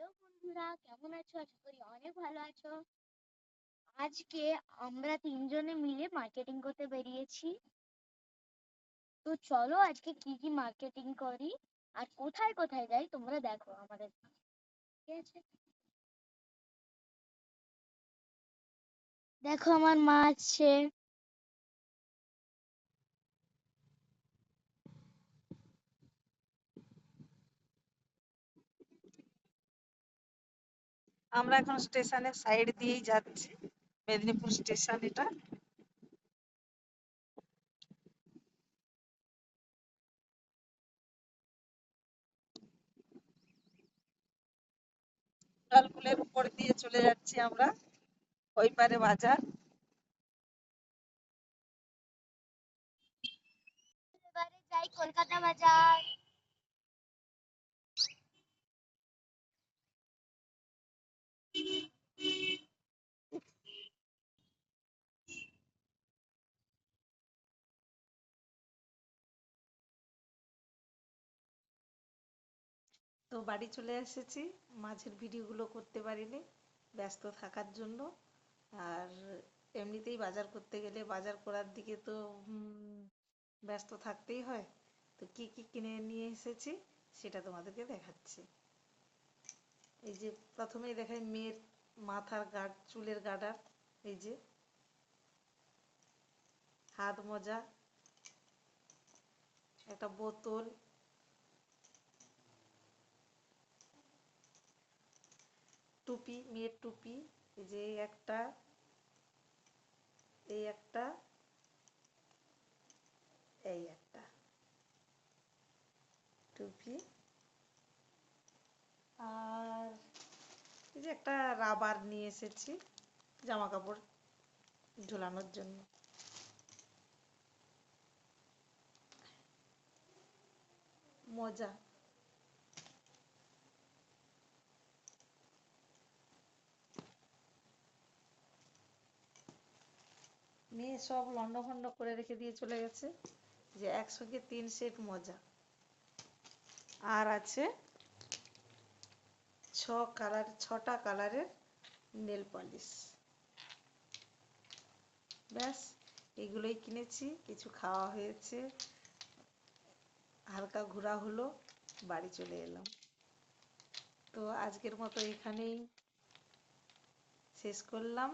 Hello বন্ধুরা, কেমন আছো? আশা করি অনেক ভালো আছো। আজকে আমরা তিনজনে মিলে মার্কেটিং করতে বেরিয়েছি। তো চলো আজকে কি কি মার্কেটিং করি আর কোথায় কোথায় যাই তোমরা দেখো আমাদের, ঠিক আছে? দেখো আমার মা আছে। আমরা এখন স্টেশনের সাইড দিয়েই যাচ্ছি। মেদিনীপুর স্টেশন এটা। লালপুলের উপর দিয়ে চলে যাচ্ছি আমরা, ওই পারে বাজার। এবারে যাই কলকাতা বাজার। তো বাড়ি চলে এসেছি, মাঝের ভিডিওগুলো করতে পারিনি ব্যস্ত থাকার জন্য। আর এমনিতেই বাজার করতে গেলে বাজার করার দিকে তো ব্যস্ত থাকতেই হয়। তো কি কি কিনে নিয়ে এসেছি সেটা তোমাদেরকে দেখাচ্ছি। এই যে প্রথমেই দেখাই মেয়ের মাথার গার্ড, চুলের গার্ডার। এই যে হাত মোজা, একটা বোতল, টুপি, মেয়ের টুপি। এই যে একটা, এই একটা, এই একটা টুপি। আর এই যে একটা রাবার নিয়ে এসেছি জামা কাপড় ঝোলানোর জন্য। মোজা। মেয়ে সব লন্ডভন্ড করে রেখে দিয়ে চলে গেছে যে একসঙ্গে 3 সেট মোজা। আর আছে 6টা কালারের নেল পলিশ। ব্যাস, এগুলোই কিনেছি। কিছু খাওয়া হয়েছে, হালকা ঘোরা হলো, বাড়ি চলে এলাম। তো আজকের মতো এখানেই শেষ করলাম।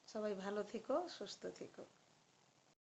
সবাই ভালো থেকো, সুস্থ থেকো।